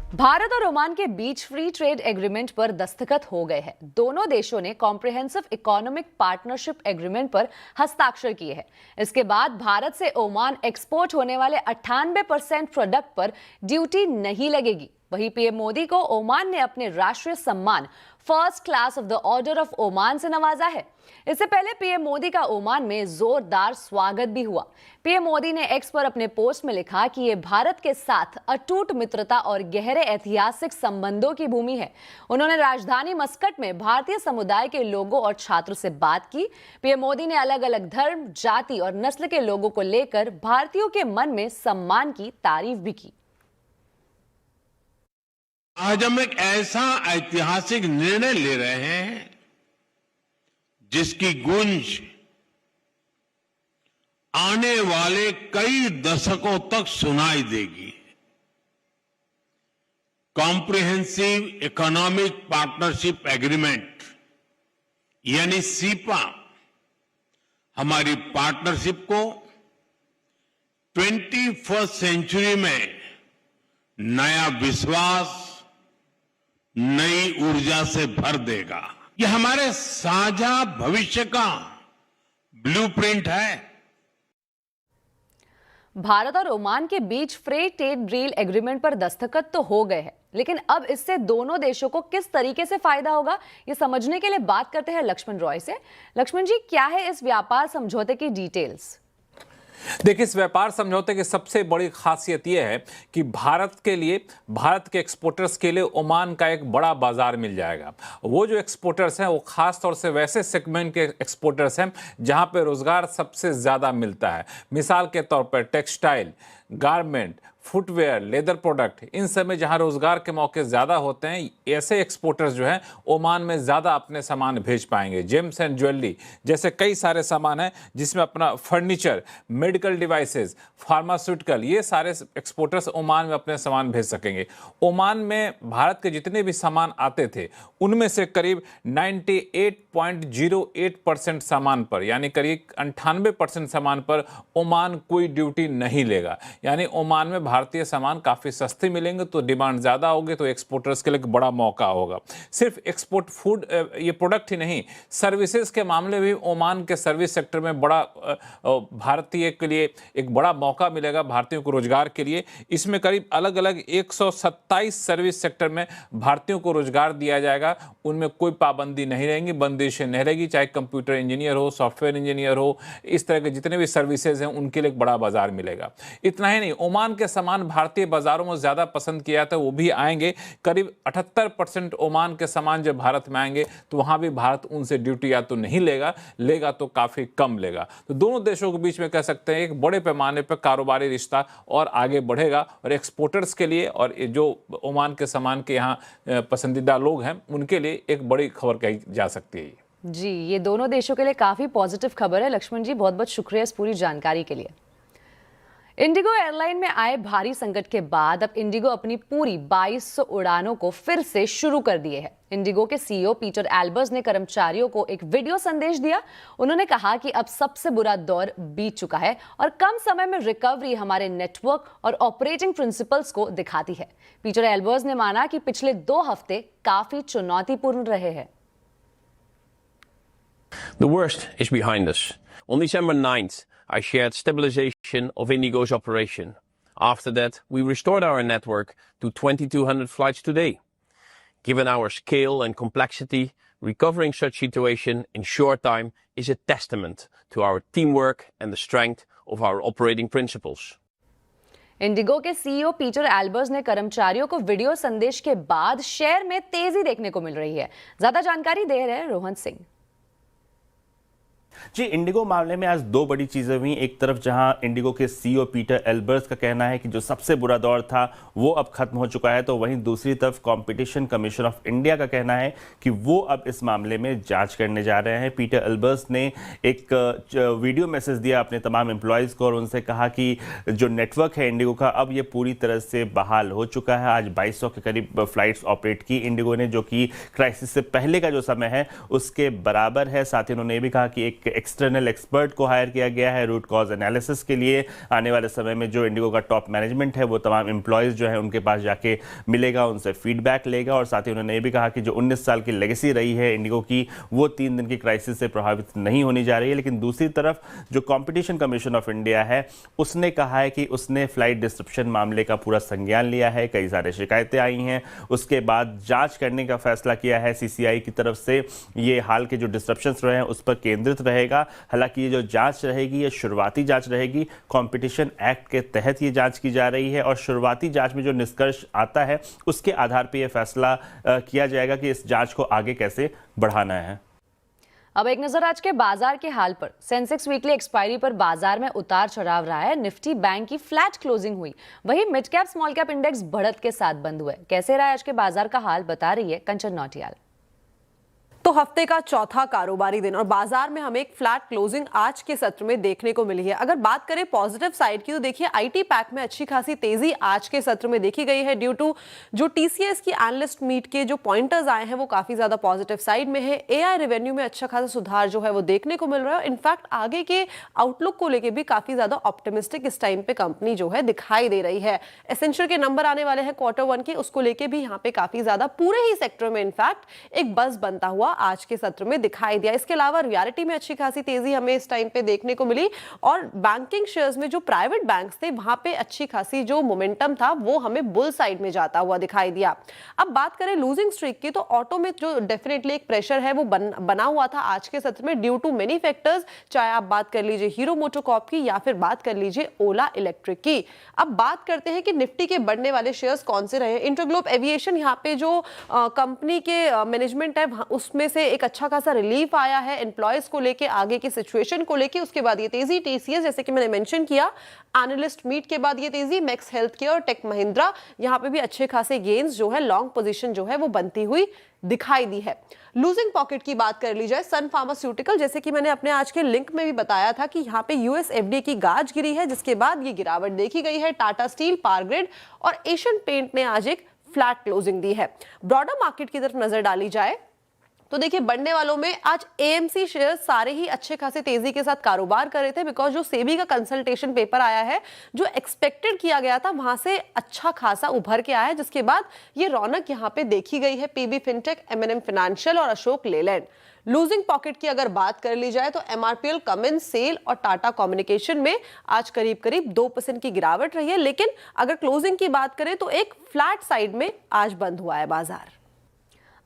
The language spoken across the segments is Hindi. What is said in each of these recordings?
भारत और ओमान के बीच फ्री ट्रेड एग्रीमेंट पर दस्तखत हो गए हैं। दोनों देशों ने कॉम्प्रिहेंसिव इकोनॉमिक पार्टनरशिप एग्रीमेंट पर हस्ताक्षर किए हैं। इसके बाद भारत से ओमान एक्सपोर्ट होने वाले 98% प्रोडक्ट पर ड्यूटी नहीं लगेगी। वहीं पीएम मोदी को ओमान ने अपने राष्ट्रीय सम्मान first class of the order of Oman से नवाजा है। इससे पहले पीएम मोदी का ओमान में जोरदार स्वागत भी हुआ। पीएम मोदी ने एक्स पर अपने पोस्ट में लिखा कि यह भारत के साथ अटूट मित्रता और गहरे ऐतिहासिक संबंधों की भूमि है। उन्होंने राजधानी मस्कट में भारतीय समुदाय के लोगों और छात्रों से बात की। पीएम मोदी ने अलग अलग धर्म, जाति और नस्ल के लोगों को लेकर भारतीयों के मन में सम्मान की तारीफ भी की। आज हम एक ऐसा ऐतिहासिक निर्णय ले रहे हैं जिसकी गूंज आने वाले कई दशकों तक सुनाई देगी। कॉम्प्रिहेंसिव इकोनॉमिक पार्टनरशिप एग्रीमेंट यानी सीपा हमारी पार्टनरशिप को 21वीं सेंचुरी में नया विश्वास, नई ऊर्जा से भर देगा। ये हमारे साझा भविष्य का ब्लूप्रिंट है। भारत और ओमान के बीच फ्री ट्रेड डील एग्रीमेंट पर दस्तखत तो हो गए हैं, लेकिन अब इससे दोनों देशों को किस तरीके से फायदा होगा, ये समझने के लिए बात करते हैं लक्ष्मण रॉय से। लक्ष्मण जी, क्या है इस व्यापार समझौते की डिटेल्स? देखिए, इस व्यापार समझौते की सबसे बड़ी खासियत यह है कि भारत के एक्सपोर्टर्स के लिए ओमान का एक बड़ा बाजार मिल जाएगा। वो जो एक्सपोर्टर्स हैं वो खास तौर से वैसे सेगमेंट के एक्सपोर्टर्स हैं जहां पे रोजगार सबसे ज़्यादा मिलता है। मिसाल के तौर पर textile, garment, footwear, leather product, इन सब में जहां रोजगार के मौके ज़्यादा होते हैं, ऐसे एक्सपोर्टर्स जो हैं ओमान में ज़्यादा अपने सामान भेज पाएंगे। जेम्स एंड ज्वेलरी जैसे कई सारे सामान हैं जिसमें अपना फर्नीचर, मेडिकल डिवाइसेस, फार्मास्यूटिकल, ये सारे एक्सपोर्टर्स ओमान में अपने सामान भेज सकेंगे। ओमान में भारत के जितने भी सामान आते थे उनमें से करीब 98.08% सामान पर, यानी करीब 98% सामान पर ओमान कोई ड्यूटी नहीं लेगा। यानी ओमान में भारतीय सामान काफ़ी सस्ते मिलेंगे, तो डिमांड ज़्यादा होगी, तो एक्सपोर्टर्स के लिए एक बड़ा मौका होगा। सिर्फ एक्सपोर्ट फूड ये प्रोडक्ट ही नहीं, सर्विसेज के मामले में ओमान के सर्विस सेक्टर में बड़ा भारतीय के लिए एक बड़ा मौका मिलेगा, भारतीयों को रोजगार के लिए। इसमें करीब अलग अलग 127 सर्विस सेक्टर में भारतीयों को रोजगार दिया जाएगा। उनमें कोई पाबंदी नहीं रहेंगी, बंदिशें नहीं रहेगी, चाहे कंप्यूटर इंजीनियर हो, सॉफ्टवेयर इंजीनियर हो, इस तरह के जितने भी सर्विसेज हैं उनके लिए एक बड़ा बाजार मिलेगा। इतना ही नहीं, ओमान के सामान भारतीय बाजारों में ज़्यादा पसंद किया जाता है, वो भी आएंगे। करीब 78% ओमान के सामान जब भारत में आएंगे तो वहाँ भी भारत उनसे ड्यूटी या तो नहीं लेगा तो काफ़ी कम लेगा। तो दोनों देशों के बीच में कह सकते हैं एक बड़े पैमाने पर कारोबारी रिश्ता और आगे बढ़ेगा, और एक्सपोर्टर्स के लिए और जो ओमान के सामान के यहाँ पसंदीदा लोग हैं उनके लिए एक बड़ी खबर कही जा सकती है। जी, ये दोनों देशों के लिए काफ़ी पॉजिटिव खबर है। लक्ष्मण जी, बहुत बहुत शुक्रिया इस पूरी जानकारी के लिए। इंडिगो एयरलाइन में आए भारी संकट के बाद अब इंडिगो अपनी पूरी 2200 उड़ानों को फिर से शुरू कर दिए हैं। इंडिगो के सीईओ पीटर एल्बर्स ने कर्मचारियों को एक वीडियो संदेश दिया। उन्होंने कहा कि अब सबसे बुरा दौर बीत चुका है और कम समय में रिकवरी हमारे नेटवर्क और ऑपरेटिंग प्रिंसिपल्स को दिखाती है। पीटर एल्बर्स ने माना कि पिछले 2 हफ्ते काफी चुनौतीपूर्ण रहे हैं। The worst is behind us. On December 9th, I shared stabilization of Indigo's operation. After that, we restored our network to 2,200 flights today. Given our scale and complexity, recovering such situation in short time is a testament to our teamwork and the strength of our operating principles. Indigo के सीईओ पीटर एल्बर्स ने कर्मचारियों को वीडियो संदेश के बाद शेयर में तेजी देखने को मिल रही है। ज्यादा जानकारी दे रहे हैं रोहन सिंह। जी, इंडिगो मामले में आज 2 बड़ी चीजें हुई। एक तरफ जहां इंडिगो के सीईओ पीटर एल्बर्स का कहना है कि जो सबसे बुरा दौर था वो अब खत्म हो चुका है, तो वहीं दूसरी तरफ कंपटीशन कमीशन ऑफ इंडिया का कहना है कि वो अब इस मामले में जांच करने जा रहे हैं। पीटर एल्बर्स ने एक वीडियो मैसेज दिया अपने तमाम एम्प्लॉयज़ को और उनसे कहा कि जो नेटवर्क है इंडिगो का अब ये पूरी तरह से बहाल हो चुका है। आज 2200 के करीब फ्लाइट्स ऑपरेट की इंडिगो ने, जो कि क्राइसिस से पहले का जो समय है उसके बराबर है। साथ ही उन्होंने ये भी कहा कि एक एक एक्सटर्नल एक्सपर्ट को हायर किया गया है रूट कॉज एनालिसिस के लिए। आने वाले समय में जो इंडिगो का टॉप मैनेजमेंट है वो तमाम एम्प्लॉयज़ जो है उनके पास जाके मिलेगा, उनसे फीडबैक लेगा। और साथ ही उन्होंने ये भी कहा कि जो 19 साल की लेगेसी रही है इंडिगो की वो 3 दिन की क्राइसिस से प्रभावित नहीं होनी जा रही है। लेकिन दूसरी तरफ जो कंपटीशन कमीशन ऑफ इंडिया है उसने कहा है कि उसने फ्लाइट डिस्ट्रप्शन मामले का पूरा संज्ञान लिया है। कई सारे शिकायतें आई हैं, उसके बाद जांच करने का फैसला किया है सीसीआई की तरफ से। ये हाल के जो डिस्ट्रप्शंस रहे हैं उस पर केंद्रित रहेगा। हालांकि ये जो जांच रहेगी ये शुरुआती जांच रहेगी, कंपटीशन एक्ट के तहत ये जांच की जा रही है और शुरुआती जांच में जो निष्कर्ष आता है उसके आधार पर यह फैसला किया जाएगा कि इस जांच को आगे कैसे बढ़ाना है। अब एक नजर आज के बाजार के हाल पर। सेंसेक्स वीकली एक्सपायरी पर बाजार में उतार चढ़ाव रहा है। निफ्टी बैंक की फ्लैट क्लोजिंग हुई, वहीं mid cap small cap index बढ़त के साथ बंद हुए। कैसे रहा आज के बाजार का हाल, बता रही है कंचन नौटियाल। तो हफ्ते का चौथा कारोबारी दिन और बाजार में हमें एक फ्लैट क्लोजिंग आज के सत्र में देखने को मिली है। अगर बात करें पॉजिटिव साइड की तो देखिए आईटी पैक में अच्छी खासी तेजी आज के सत्र में देखी गई है ड्यू टू जो टीसीएस की एनालिस्ट मीट के जो पॉइंटर्स आए हैं वो काफी ज्यादा पॉजिटिव साइड में है। एआई रेवेन्यू में अच्छा खासा सुधार जो है वो देखने को मिल रहा है। इनफैक्ट आगे के आउटलुक को लेकर भी काफी ज्यादा ऑप्टिमिस्टिक इस टाइम पे कंपनी जो है दिखाई दे रही है। एसेंशियल के नंबर आने वाले हैं Q1 के, उसको लेकर भी यहाँ पे काफी ज्यादा पूरे ही सेक्टर में इनफैक्ट एक बज़ बनता हुआ आज के सत्र में दिखाई दिया। इसके अलावा रियलिटी में अच्छी खासी तेजी हमें इस टाइम पे देखने को मिली और बैंकिंग शेयर्स में जो प्राइवेट बैंक्स थे वहां पे अच्छी खासी जो मोमेंटम था वो हमें बुल साइड में जाता हुआ दिखाई दिया। अब बात करें लूजिंग स्ट्रीक की तो ऑटो में जो डेफिनेटली एक प्रेशर है वो बना हुआ था आज के सत्र में ड्यू टू मेनी फैक्टर्स, चाहे आप बात कर लीजिए हीरो मोटोकॉर्प की या फिर बात कर लीजिए ओला इलेक्ट्रिक की। अब बात करते हैं कि निफ्टी के बढ़ने वाले शेयर्स कौन से रहे। इंटरग्लोब एविएशन यहाँ पे जो कंपनी के मैनेजमेंट है उसमें से एक अच्छा खासा रिलीफ आया है एम्प्लॉयज को लेके, आगे की सिचुएशन को लेके। उसके बाद ये तेजी टीसीएस जैसे कि मैंने मेंशन किया, एनालिस्ट मीट के बाद ये तेजी मैक्स हेल्थ केयर और टेक महिंद्रा यहाँ पे भी अच्छे खासे गेन्स जो है लॉन्ग पोजीशन जो है वो बनती हुई दिखाई दी है। लूजिंग पॉकेट की बात कर ली जाए सन फार्मास्यूटिकल, जैसे कि मैंने अपने आज के लिंक में भी बताया था कि यहाँ पे यूएस एफडीए की गाज गिरी है जिसके बाद ये गिरावट देखी गई है। टाटा स्टील, पावर ग्रिड और एशियन पेंट ने आज एक फ्लैट क्लोजिंग दी है। ब्रॉडर मार्केट की तरफ नजर डाली जाए तो देखिए बढ़ने वालों में आज एएमसी शेयर सारे ही अच्छे खासे तेजी के साथ कारोबार कर रहे थे बिकॉज जो सेबी का कंसल्टेशन पेपर आया है जो एक्सपेक्टेड किया गया था वहां से अच्छा खासा उभर के आया है, जिसके बाद ये रौनक यहाँ पे देखी गई है पीबी फिनटेक, एमएनएम फाइनेंशियल और अशोक लेलैंड। लूजिंग पॉकेट की अगर बात कर ली जाए तो एमआरपीएल, कमिंस, सेल और टाटा कम्युनिकेशन में आज करीब करीब 2% की गिरावट रही है। लेकिन अगर क्लोजिंग की बात करें तो एक फ्लैट साइड में आज बंद हुआ है बाजार।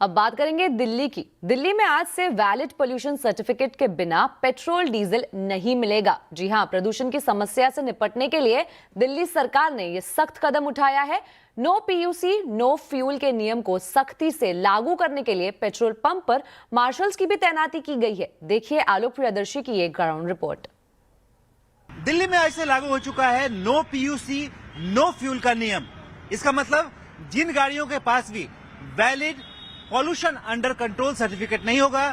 अब बात करेंगे दिल्ली की। दिल्ली में आज से वैलिड पोल्यूशन सर्टिफिकेट के बिना पेट्रोल डीजल नहीं मिलेगा। जी हां, प्रदूषण की समस्या से निपटने के लिए दिल्ली सरकार ने यह सख्त कदम उठाया है। नो पीयूसी नो फ्यूल के नियम को सख्ती से लागू करने के लिए पेट्रोल पंप पर मार्शल्स की भी तैनाती की गई है। देखिए आलोक प्रियदर्शी की एक ग्राउंड रिपोर्ट। दिल्ली में आज से लागू हो चुका है नो पीयूसी नो फ्यूल का नियम। इसका मतलब जिन गाड़ियों के पास भी valid pollution under control certificate नहीं होगा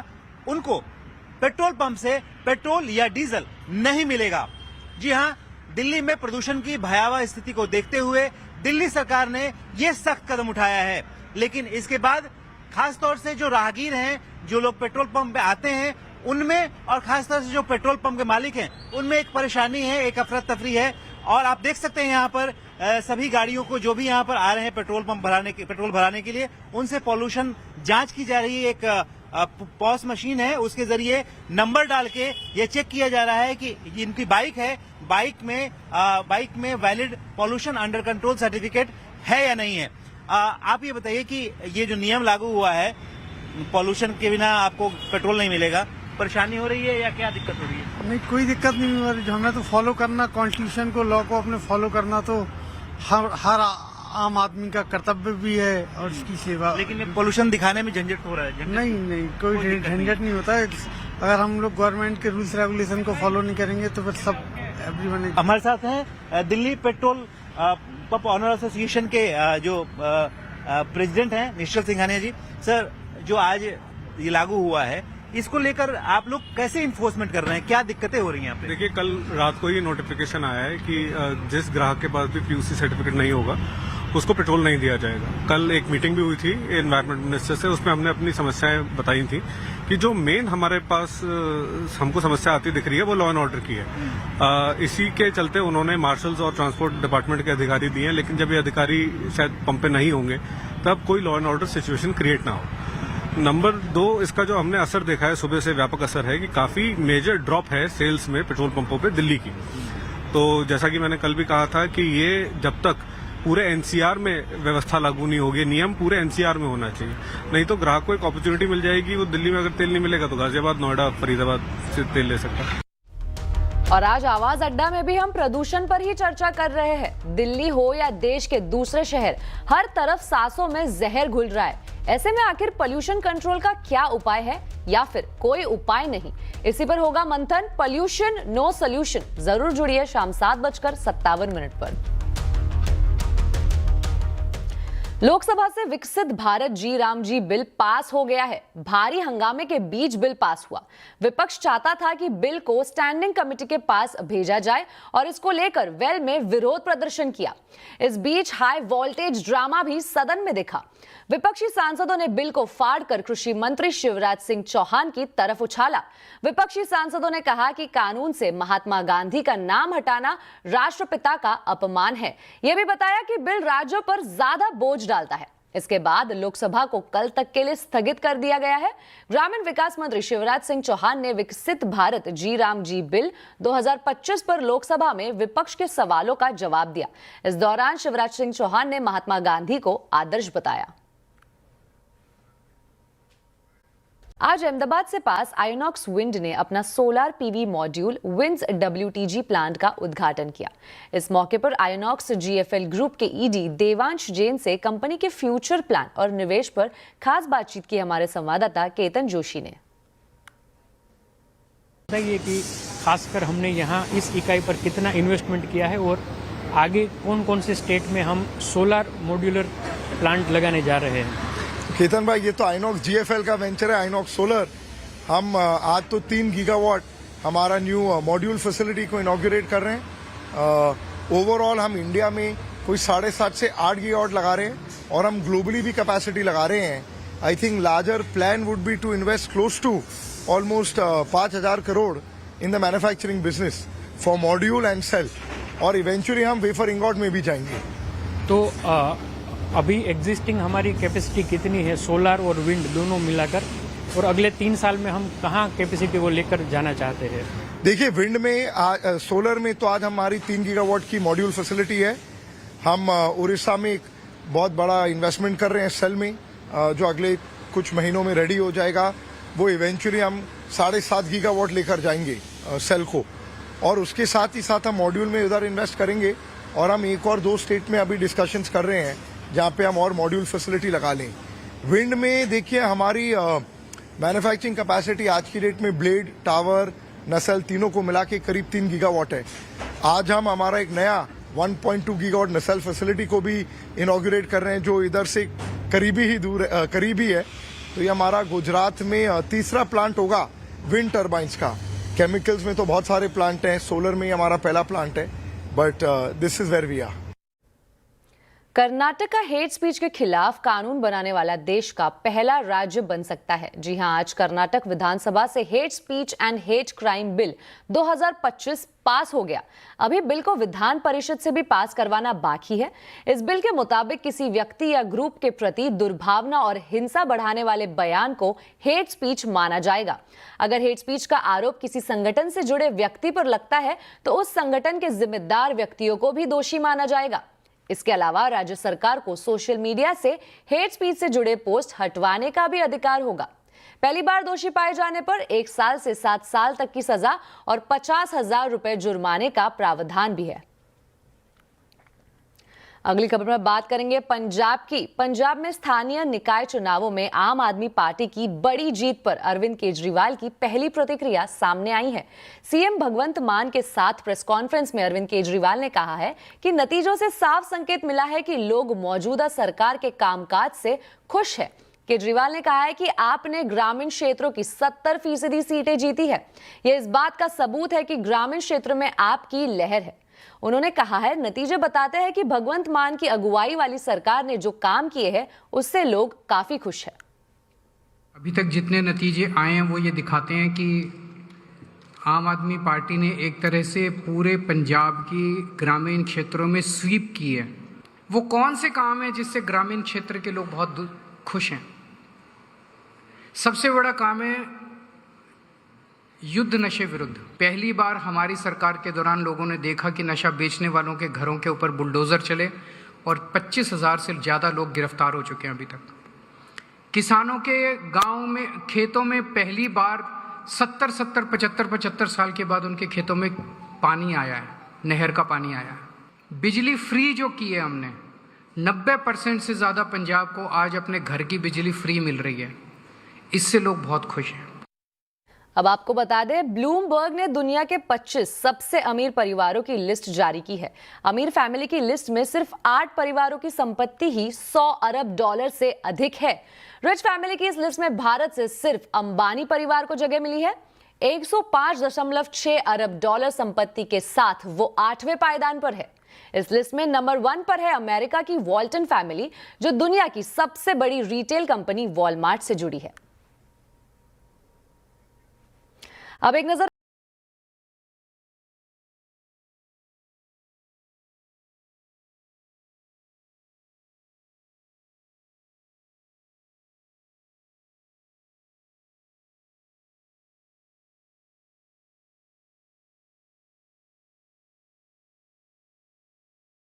उनको पेट्रोल पंप से पेट्रोल या डीजल नहीं मिलेगा। जी हां, दिल्ली में प्रदूषण की भयावह स्थिति को देखते हुए दिल्ली सरकार ने यह सख्त कदम उठाया है। लेकिन इसके बाद खासतौर से जो राहगीर हैं, जो लोग पेट्रोल पंप पे आते हैं उनमें और खासतौर से जो पेट्रोल पंप के मालिक हैं उनमें एक परेशानी है, एक अफरा तफरी है। और आप देख सकते हैं यहाँ पर सभी गाड़ियों को जो भी यहाँ पर आ रहे हैं पेट्रोल भराने के लिए उनसे पॉल्यूशन जांच की जा रही है। एक पॉस मशीन है, उसके जरिए नंबर डाल के ये चेक किया जा रहा है कि इनकी बाइक है, बाइक में valid pollution under control certificate है या नहीं है। आप ये बताइए कि ये जो नियम लागू हुआ है पॉल्यूशन के बिना आपको पेट्रोल नहीं मिलेगा, परेशानी हो रही है या क्या दिक्कत हो रही है? नहीं, कोई दिक्कत नहीं हो रही। हमें तो फॉलो करना, कॉन्स्टिट्यूशन को, लॉ को अपने फॉलो करना तो हर आम आदमी का कर्तव्य भी है और इसकी सेवा। लेकिन पोल्यूशन दिखाने में झंझट हो रहा है। नहीं, कोई झंझट नहीं होता है। अगर हम लोग गवर्नमेंट के रूल्स रेगुलेशन को फॉलो नहीं करेंगे तो फिर सब एवरीवन। हमारे साथ हैं Delhi petrol pump owner association के जो प्रेसिडेंट हैं निश्चल सिंघानिया जी। सर, जो आज ये लागू हुआ है इसको लेकर आप लोग कैसे इन्फोर्समेंट कर रहे हैं, क्या दिक्कतें हो रही हैं आप? देखिए, कल रात को ये नोटिफिकेशन आया है कि जिस ग्राहक के पास भी पीयूसी सर्टिफिकेट नहीं होगा उसको पेट्रोल नहीं दिया जाएगा। कल एक मीटिंग भी हुई थी एनवायरमेंट मिनिस्टर से, उसमें हमने अपनी समस्याएं बताई थी कि जो मेन हमारे पास हमको समस्या आती दिख रही है वो लॉ एंड ऑर्डर की है। इसी के चलते उन्होंने मार्शल्स और ट्रांसपोर्ट डिपार्टमेंट के अधिकारी दिए हैं, लेकिन जब ये अधिकारी शायद पंप पे नहीं होंगे तब कोई law and order situation create ना हो। नंबर 2, इसका जो हमने असर देखा है, सुबह से व्यापक असर है कि काफी मेजर ड्रॉप है सेल्स में पेट्रोल पंपों पे दिल्ली की। तो जैसा कि मैंने कल भी कहा था कि ये जब तक पूरे एनसीआर में व्यवस्था लागू नहीं होगी, नियम पूरे एनसीआर में होना चाहिए, नहीं तो ग्राहक को एक अपॉर्चुनिटी मिल जाएगी, वो दिल्ली में अगर तेल नहीं मिलेगा तो गाजियाबाद, नोएडा, फरीदाबाद से तेल ले सकता है। और आज आवाज अड्डा में भी हम प्रदूषण पर ही चर्चा कर रहे हैं। दिल्ली हो या देश के दूसरे शहर, हर तरफ सांसों में जहर घुल रहा है। ऐसे में आखिर पोल्यूशन कंट्रोल का क्या उपाय है या फिर कोई उपाय नहीं? इसी पर होगा मंथन। Pollution no solution. जरूर जुड़िए शाम 7:57 पर। लोकसभा से विकसित Bharat G RAM G bill pass हो गया है। भारी हंगामे के बीच बिल पास हुआ। विपक्ष चाहता था कि बिल को स्टैंडिंग कमेटी के पास भेजा जाए और इसको लेकर वेल में विरोध प्रदर्शन किया। इस बीच हाई वोल्टेज ड्रामा भी सदन में दिखा। विपक्षी सांसदों ने बिल को फाड़कर कृषि मंत्री शिवराज सिंह चौहान की तरफ उछाला। विपक्षी सांसदों ने कहा कि कानून से महात्मा गांधी का नाम हटाना राष्ट्रपिता का अपमान है। यह भी बताया कि बिल राज्यों पर ज्यादा बोझ डालता है। इसके बाद लोकसभा को कल तक के लिए स्थगित कर दिया गया है। ग्रामीण विकास मंत्री शिवराज सिंह चौहान ने विकसित Bharat G RAM G bill 2025 पर लोकसभा में विपक्ष के सवालों का जवाब दिया। इस दौरान शिवराज सिंह चौहान ने महात्मा गांधी को आदर्श बताया। आज अहमदाबाद से पास आइनॉक्स विंड ने अपना solar PV module winds WTG plant का उद्घाटन किया। इस मौके पर आइनॉक्स GFL ग्रुप के ED देवांश जैन से कंपनी के फ्यूचर प्लान और निवेश पर खास बातचीत की हमारे संवाददाता केतन जोशी ने। बताइए कि खासकर हमने यहाँ इस इकाई पर कितना इन्वेस्टमेंट किया है और आगे कौन कौन से स्टेट में हम सोलर मॉड्यूलर प्लांट लगाने जा रहे हैं। केतन भाई, ये तो आइनॉक्स GFL का वेंचर है, आइनॉक्स सोलर। हम आज तो 3 गीगावाट हमारा न्यू मॉड्यूल फैसिलिटी को इनॉग्रेट कर रहे हैं। ओवरऑल हम इंडिया में कोई 7.5 से 8 गीगावाट लगा रहे हैं और हम ग्लोबली भी कैपेसिटी लगा रहे हैं। I think larger plan would be to invest close to almost 5,000 crore in the manufacturing business for module and cell, और इवेंचुअली हम वेफर इंगॉट में भी जाएंगे। तो अभी एग्जिस्टिंग हमारी कैपेसिटी कितनी है सोलर और विंड दोनों मिलाकर, और अगले 3 साल में हम कहाँ कैपेसिटी को लेकर जाना चाहते हैं? देखिए, विंड में सोलर में तो आज हमारी 3 गीगावाट की मॉड्यूल फैसिलिटी है। हम उड़ीसा में एक बहुत बड़ा इन्वेस्टमेंट कर रहे हैं सेल में, जो अगले कुछ महीनों में रेडी हो जाएगा। वो इवेंचुअली हम 7.5 गीगावाट लेकर जाएंगे सेल को, और उसके साथ ही साथ हम मॉड्यूल में उधर इन्वेस्ट करेंगे। और हम 1 और 2 स्टेट में अभी डिस्कशंस कर रहे हैं जहाँ पे हम और मॉड्यूल फैसिलिटी लगा लें। विंड में देखिए, हमारी मैन्युफैक्चरिंग कैपेसिटी आज की डेट में ब्लेड, टावर, नसल तीनों को मिला के करीब 3 गीगावाट है। आज हम हमारा एक नया 1.2 गीगावाट नसल फैसिलिटी को भी इनॉग्रेट कर रहे हैं, जो इधर से करीबी है। तो ये हमारा गुजरात में तीसरा प्लांट होगा विंड टर्बाइंस का। केमिकल्स में तो बहुत सारे प्लांट हैं, सोलर में ही हमारा पहला प्लांट है, but this is where we are. Karnataka का हेट स्पीच के खिलाफ कानून बनाने वाला देश का पहला राज्य बन सकता है। जी हां, आज कर्नाटक विधानसभा से hate speech and hate crime bill 2025 पास हो गया। अभी बिल को विधान परिषद से भी पास करवाना बाकी है। इस बिल के मुताबिक किसी व्यक्ति या ग्रुप के प्रति दुर्भावना और हिंसा बढ़ाने वाले बयान को हेट स्पीच माना जाएगा। अगर हेट स्पीच का आरोप किसी संगठन से जुड़े व्यक्ति पर लगता है तो उस संगठन के जिम्मेदार व्यक्तियों को भी दोषी माना जाएगा। इसके अलावा राज्य सरकार को सोशल मीडिया से हेट स्पीच से जुड़े पोस्ट हटवाने का भी अधिकार होगा। पहली बार दोषी पाए जाने पर 1 साल से 7 साल तक की सजा और 50,000 रुपए जुर्माने का प्रावधान भी है। अगली खबर में बात करेंगे पंजाब की। पंजाब में स्थानीय निकाय चुनावों में आम आदमी पार्टी की बड़ी जीत पर अरविंद केजरीवाल की पहली प्रतिक्रिया सामने आई है। सीएम भगवंत मान के साथ प्रेस कॉन्फ्रेंस में अरविंद केजरीवाल ने कहा है कि नतीजों से साफ संकेत मिला है कि लोग मौजूदा सरकार के कामकाज से खुश हैं। केजरीवाल ने कहा है कि आपने ग्रामीण क्षेत्रों की 70% सीटें जीती है। यह इस बात का सबूत है कि ग्रामीण क्षेत्र में आपकी लहर है। उन्होंने कहा है, नतीजे बताते हैं कि भगवंत मान की अगुवाई वाली सरकार ने जो काम किए हैं उससे लोग काफी खुश हैं। अभी तक जितने नतीजे आए हैं वो ये दिखाते हैं कि आम आदमी पार्टी ने एक तरह से पूरे पंजाब की ग्रामीण क्षेत्रों में स्वीप की है। वो कौन से काम है जिससे ग्रामीण क्षेत्र के लोग बहुत खुश हैं? सबसे बड़ा काम है युद्ध नशे विरुद्ध। पहली बार हमारी सरकार के दौरान लोगों ने देखा कि नशा बेचने वालों के घरों के ऊपर बुलडोजर चले और 25,000 से ज़्यादा लोग गिरफ्तार हो चुके हैं अभी तक। किसानों के गांव में खेतों में पहली बार 75 साल के बाद उनके खेतों में पानी आया है, नहर का पानी आया है। बिजली फ्री जो की है हमने, 90% से ज़्यादा पंजाब को आज अपने घर की बिजली फ्री मिल रही है। इससे लोग बहुत खुश हैं। अब आपको बता दें, ब्लूमबर्ग ने दुनिया के 25 सबसे अमीर परिवारों की लिस्ट जारी की है। अमीर फैमिली की लिस्ट में सिर्फ 8 परिवारों की संपत्ति ही $100 अरब से अधिक है। रिच फैमिली की इस लिस्ट में भारत से सिर्फ अंबानी परिवार को जगह मिली है। 105.6 अरब डॉलर संपत्ति के साथ वो 8वें पायदान पर है। इस लिस्ट में नंबर 1 पर है अमेरिका की वॉल्टन फैमिली, जो दुनिया की सबसे बड़ी रिटेल कंपनी वॉलमार्ट से जुड़ी है। अब एक नजर